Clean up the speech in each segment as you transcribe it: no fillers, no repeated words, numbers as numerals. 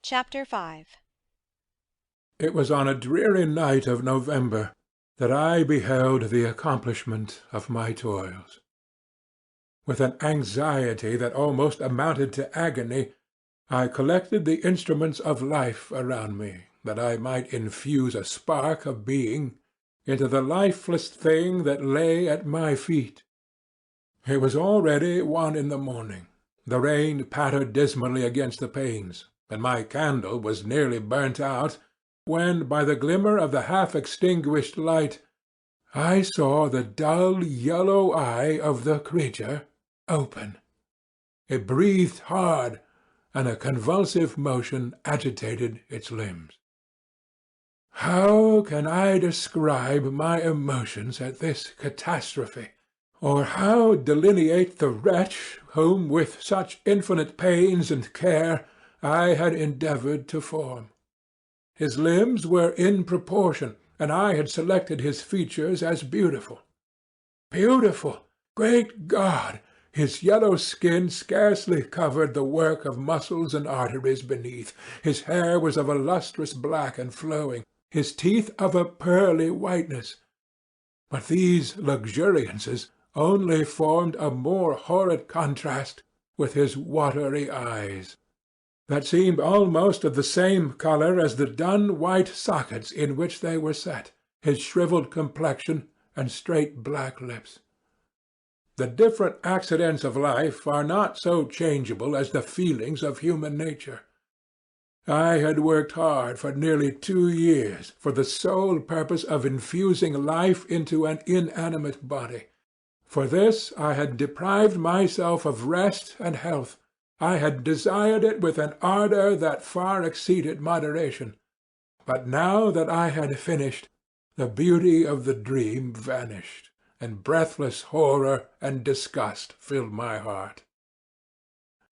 Chapter 5. It was on a dreary night of November that I beheld the accomplishment of my toils. With an anxiety that almost amounted to agony, I collected the instruments of life around me, that I might infuse a spark of being into the lifeless thing that lay at my feet. It was already 1 in the morning. The rain pattered dismally against the panes, and my candle was nearly burnt out, when, by the glimmer of the half-extinguished light, I saw the dull yellow eye of the creature open. It breathed hard, and a convulsive motion agitated its limbs. How can I describe my emotions at this catastrophe, or how delineate the wretch whom with such infinite pains and care I had endeavoured to form? His limbs were in proportion, and I had selected his features as beautiful. Beautiful! Great God! His yellow skin scarcely covered the work of muscles and arteries beneath. His hair was of a lustrous black and flowing, his teeth of a pearly whiteness. But these luxuriances only formed a more horrid contrast with his watery eyes, that seemed almost of the same colour as the dun white sockets in which they were set, his shrivelled complexion and straight black lips. The different accidents of life are not so changeable as the feelings of human nature. I had worked hard for nearly 2 years for the sole purpose of infusing life into an inanimate body. For this I had deprived myself of rest and health. I had desired it with an ardour that far exceeded moderation. But now that I had finished, the beauty of the dream vanished, and breathless horror and disgust filled my heart.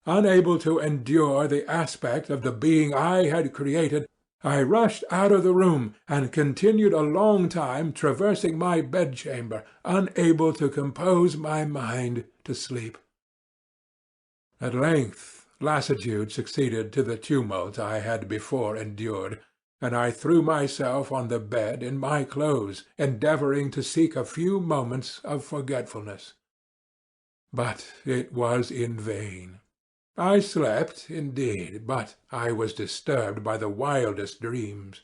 Unable to endure the aspect of the being I had created, I rushed out of the room, and continued a long time traversing my bedchamber, unable to compose my mind to sleep. At length lassitude succeeded to the tumult I had before endured, and I threw myself on the bed in my clothes, endeavouring to seek a few moments of forgetfulness. But it was in vain. I slept, indeed, but I was disturbed by the wildest dreams.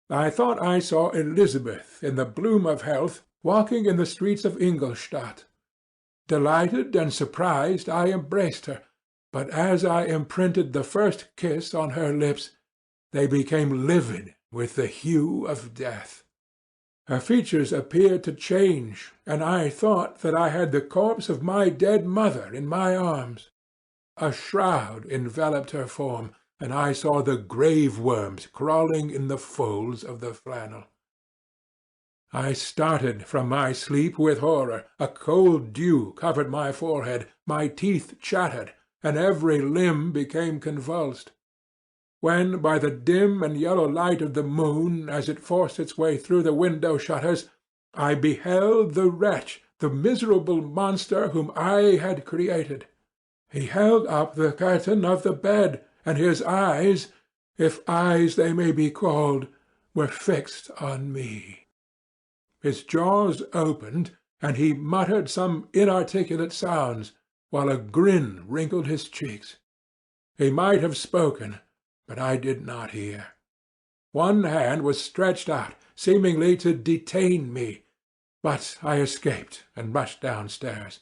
I thought I saw Elizabeth, in the bloom of health, walking in the streets of Ingolstadt. Delighted and surprised, I embraced her, but as I imprinted the first kiss on her lips, they became livid with the hue of death. Her features appeared to change, and I thought that I had the corpse of my dead mother in my arms. A shroud enveloped her form, and I saw the grave-worms crawling in the folds of the flannel. I started from my sleep with horror. A cold dew covered my forehead, my teeth chattered, and every limb became convulsed. When, by the dim and yellow light of the moon, as it forced its way through the window-shutters, I beheld the wretch, the miserable monster whom I had created. He held up the curtain of the bed, and his eyes, if eyes they may be called, were fixed on me. His jaws opened, and he muttered some inarticulate sounds, while a grin wrinkled his cheeks. He might have spoken, but I did not hear. One hand was stretched out, seemingly to detain me, but I escaped and rushed downstairs.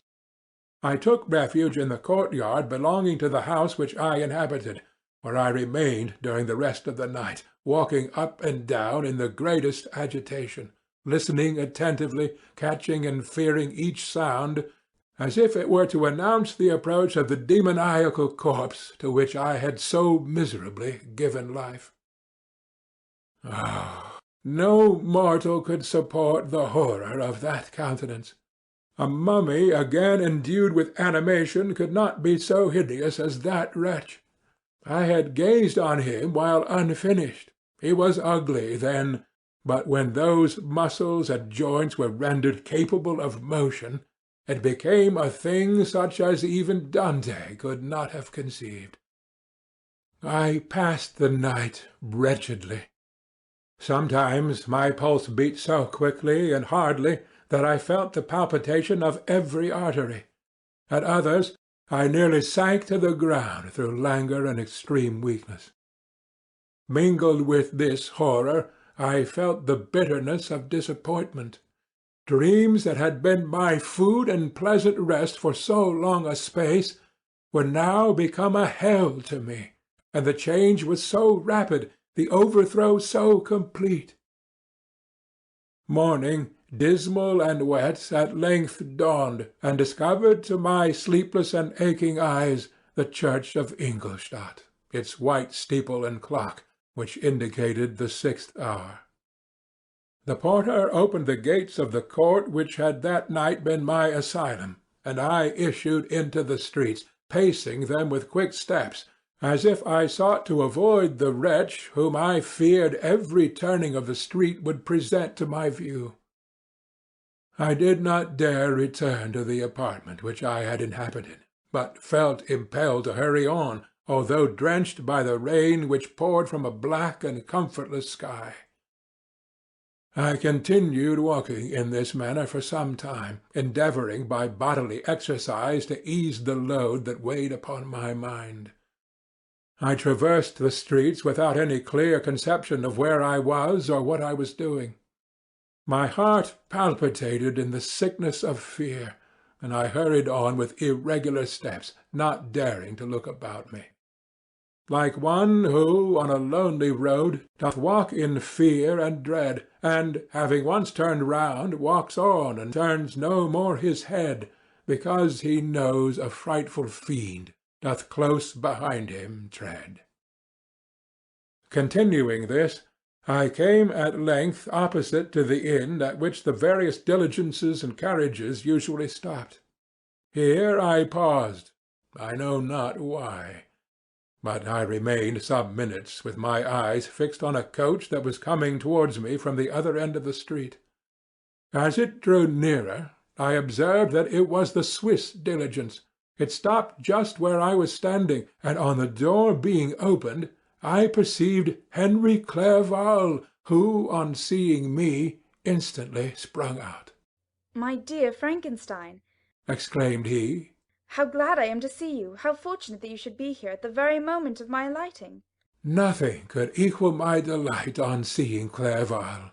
I took refuge in the courtyard belonging to the house which I inhabited, where I remained during the rest of the night, walking up and down in the greatest agitation, listening attentively, catching and fearing each sound, as if it were to announce the approach of the demoniacal corpse to which I had so miserably given life. Oh, no mortal could support the horror of that countenance. A mummy again endued with animation could not be so hideous as that wretch. I had gazed on him while unfinished. He was ugly then, but when those muscles and joints were rendered capable of motion, it became a thing such as even Dante could not have conceived. I passed the night wretchedly. Sometimes my pulse beat so quickly and hardly that I felt the palpitation of every artery. At others I nearly sank to the ground through languor and extreme weakness. Mingled with this horror, I felt the bitterness of disappointment. Dreams that had been my food and pleasant rest for so long a space were now become a hell to me, and the change was so rapid, the overthrow so complete. Morning, dismal and wet, at length dawned, and discovered to my sleepless and aching eyes the church of Ingolstadt, its white steeple and clock, which indicated the 6th hour. The porter opened the gates of the court which had that night been my asylum, and I issued into the streets, pacing them with quick steps, as if I sought to avoid the wretch whom I feared every turning of the street would present to my view. I did not dare return to the apartment which I had inhabited, but felt impelled to hurry on, although drenched by the rain which poured from a black and comfortless sky. I continued walking in this manner for some time, endeavoring by bodily exercise to ease the load that weighed upon my mind. I traversed the streets without any clear conception of where I was or what I was doing. My heart palpitated in the sickness of fear, and I hurried on with irregular steps, not daring to look about me. Like one who, on a lonely road, doth walk in fear and dread, and, having once turned round, walks on and turns no more his head, because he knows a frightful fiend doth close behind him tread. Continuing this, I came at length opposite to the inn at which the various diligences and carriages usually stopped. Here I paused, I know not why. But I remained some minutes with my eyes fixed on a coach that was coming towards me from the other end of the street. As it drew nearer, I observed that it was the Swiss diligence. It stopped just where I was standing, and on the door being opened, I perceived Henry Clerval, who, on seeing me, instantly sprung out. "My dear Frankenstein," exclaimed he, "how glad I am to see you! How fortunate that you should be here at the very moment of my alighting!" Nothing could equal my delight on seeing Clerval.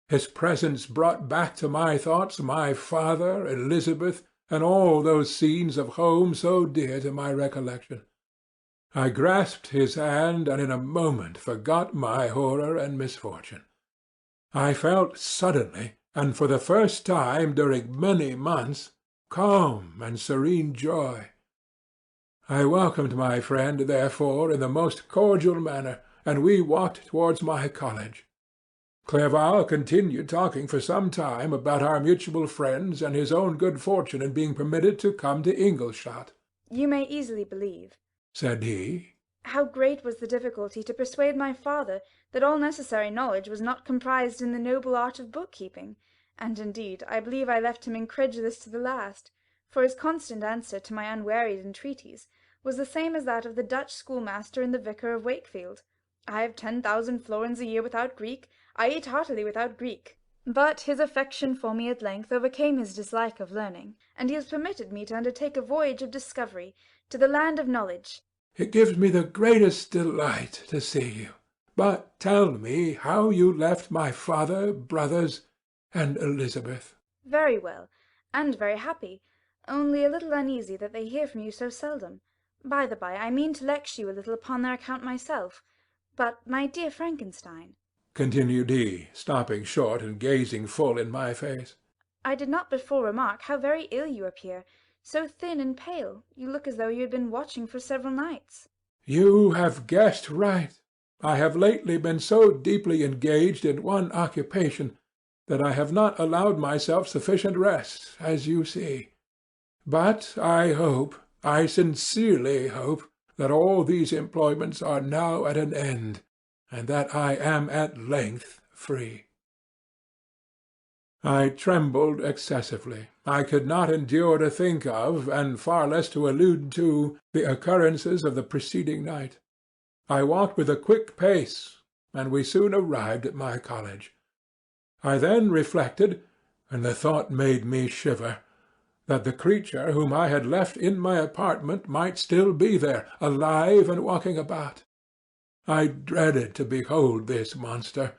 His presence brought back to my thoughts my father, Elizabeth, and all those scenes of home so dear to my recollection. I grasped his hand, and in a moment forgot my horror and misfortune. I felt suddenly, and for the first time during many months, calm and serene joy. I welcomed my friend, therefore, in the most cordial manner, and we walked towards my college. Clerval continued talking for some time about our mutual friends and his own good fortune in being permitted to come to Ingolstadt. "You may easily believe," said he, "how great was the difficulty to persuade my father that all necessary knowledge was not comprised in the noble art of book-keeping, and indeed I believe I left him incredulous to the last, for his constant answer to my unwearied entreaties was the same as that of the Dutch schoolmaster and the vicar of Wakefield. I have 10,000 florins a year without Greek, I eat heartily without Greek. But his affection for me at length overcame his dislike of learning, and he has permitted me to undertake a voyage of discovery to the land of knowledge." "It gives me the greatest delight to see you. But tell me how you left my father, brothers, and Elizabeth." "Very well, and very happy, only a little uneasy that they hear from you so seldom. By the by, I mean to lecture you a little upon their account myself. But, my dear Frankenstein," continued he, stopping short and gazing full in my face, "I did not before remark how very ill you appear. So thin and pale, you look as though you had been watching for several nights." "You have guessed right. I have lately been so deeply engaged in one occupation that I have not allowed myself sufficient rest, as you see. But I sincerely hope, that all these employments are now at an end, and that I am at length free." I trembled excessively. I could not endure to think of, and far less to allude to, the occurrences of the preceding night. I walked with a quick pace, and we soon arrived at my college. I then reflected, and the thought made me shiver, that the creature whom I had left in my apartment might still be there, alive and walking about. I dreaded to behold this monster,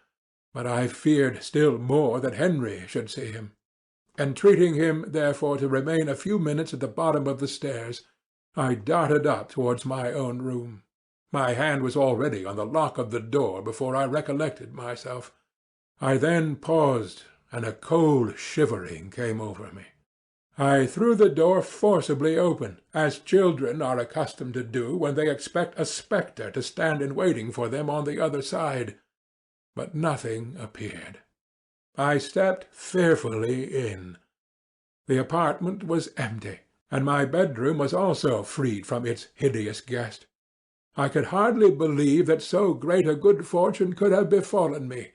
but I feared still more that Henry should see him. Entreating him, therefore, to remain a few minutes at the bottom of the stairs, I darted up towards my own room. My hand was already on the lock of the door before I recollected myself. I then paused, and a cold shivering came over me. I threw the door forcibly open, as children are accustomed to do when they expect a spectre to stand in waiting for them on the other side, but nothing appeared. I stepped fearfully in. The apartment was empty, and my bedroom was also freed from its hideous guest. I could hardly believe that so great a good fortune could have befallen me,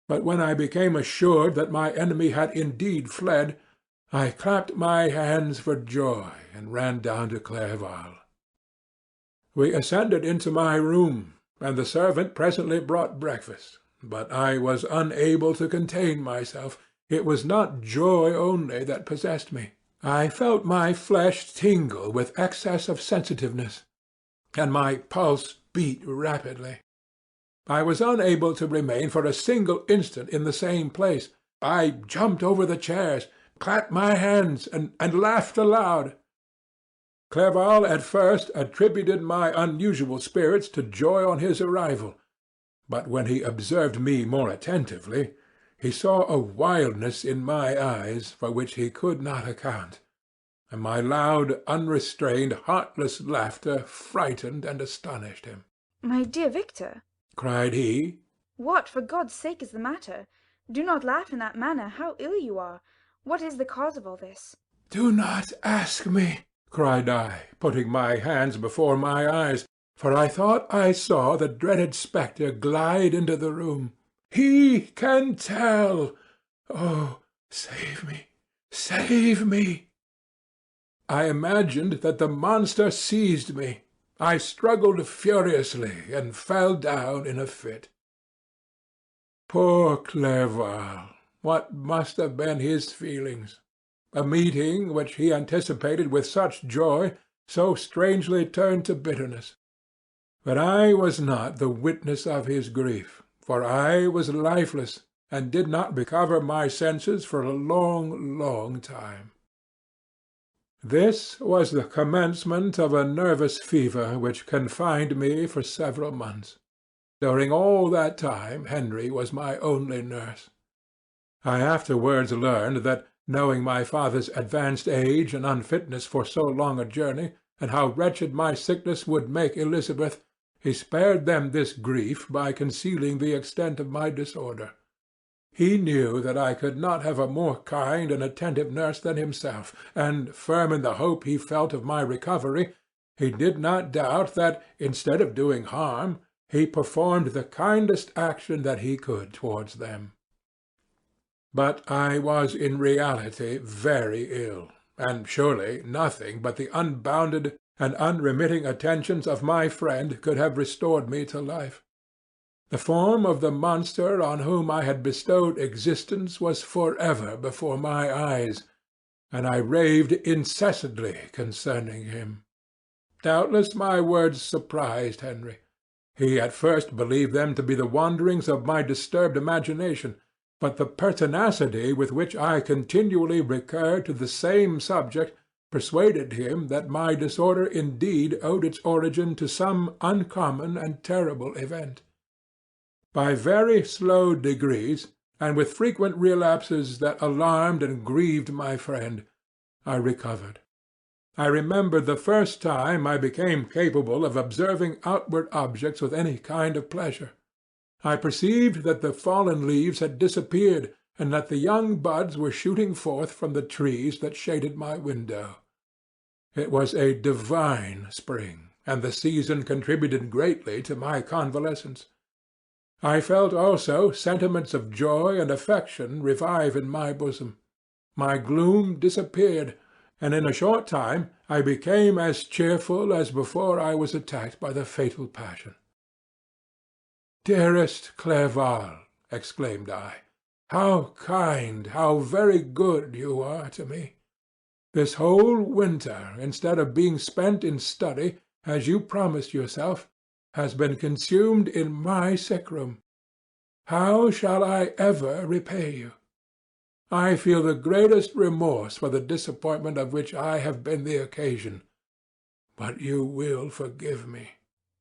but when I became assured that my enemy had indeed fled, I clapped my hands for joy and ran down to Clerval. We ascended into my room, and the servant presently brought breakfast, but I was unable to contain myself. It was not joy only that possessed me. I felt my flesh tingle with excess of sensitiveness, and my pulse beat rapidly. I was unable to remain for a single instant in the same place. I jumped over the chairs, clapped my hands, and laughed aloud. Clerval at first attributed my unusual spirits to joy on his arrival, but when he observed me more attentively, he saw a wildness in my eyes for which he could not account, and my loud, unrestrained, heartless laughter frightened and astonished him. "My dear Victor," cried he, "what, for God's sake, is the matter? Do not laugh in that manner. How ill you are! What is the cause of all this?" "Do not ask me," cried I, putting my hands before my eyes, for I thought I saw the dreaded spectre glide into the room. "He can tell. Oh, save me, save me!" I imagined that the monster seized me. I struggled furiously, and fell down in a fit. Poor Clerval! What must have been his feelings? A meeting, which he anticipated with such joy, so strangely turned to bitterness. But I was not the witness of his grief, for I was lifeless, and did not recover my senses for a long, long time. This was the commencement of a nervous fever which confined me for several months. During all that time Henry was my only nurse. I afterwards learned that, knowing my father's advanced age and unfitness for so long a journey, and how wretched my sickness would make Elizabeth, he spared them this grief by concealing the extent of my disorder. He knew that I could not have a more kind and attentive nurse than himself, and, firm in the hope he felt of my recovery, he did not doubt that, instead of doing harm, he performed the kindest action that he could towards them. But I was in reality very ill, and surely nothing but the unbounded and unremitting attentions of my friend could have restored me to life. The form of the monster on whom I had bestowed existence was forever before my eyes, and I raved incessantly concerning him. Doubtless my words surprised Henry. He at first believed them to be the wanderings of my disturbed imagination, but the pertinacity with which I continually recurred to the same subject persuaded him that my disorder indeed owed its origin to some uncommon and terrible event. By very slow degrees, and with frequent relapses that alarmed and grieved my friend, I recovered. I remembered the first time I became capable of observing outward objects with any kind of pleasure. I perceived that the fallen leaves had disappeared, and that the young buds were shooting forth from the trees that shaded my window. It was a divine spring, and the season contributed greatly to my convalescence. I felt also sentiments of joy and affection revive in my bosom. My gloom disappeared, and in a short time I became as cheerful as before I was attacked by the fatal passion. "Dearest Clerval," exclaimed I, "how kind, how very good you are to me! This whole winter, instead of being spent in study, as you promised yourself, has been consumed in my sick-room. How shall I ever repay you? I feel the greatest remorse for the disappointment of which I have been the occasion. But you will forgive me."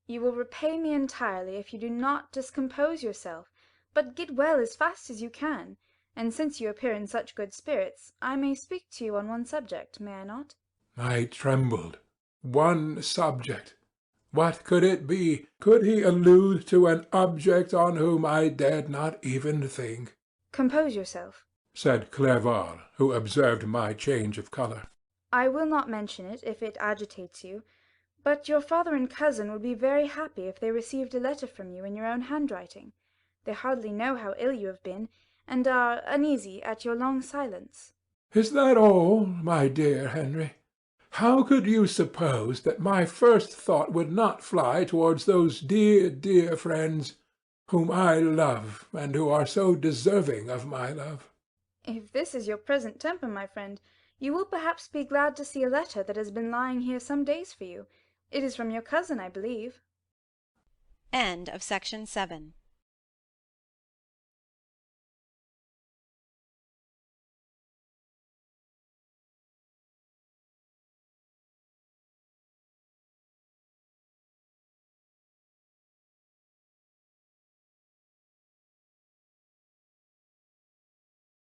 You will repay me entirely if you do not discompose yourself, but get well as fast as you can. And since you appear in such good spirits, I may speak to you on one subject, may I not? I trembled. One subject! What could it be? Could he allude to an object on whom I dared not even think? Compose yourself, said Clerval, who observed my change of colour. I will not mention it if it agitates you, but your father and cousin would be very happy if they received a letter from you in your own handwriting. They hardly know how ill you have been, and are uneasy at your long silence. Is that all, my dear Henry? How could you suppose that my first thought would not fly towards those dear, dear friends whom I love, and who are so deserving of my love? If this is your present temper, my friend, you will perhaps be glad to see a letter that has been lying here some days for you. It is from your cousin, I believe. End of Section 7.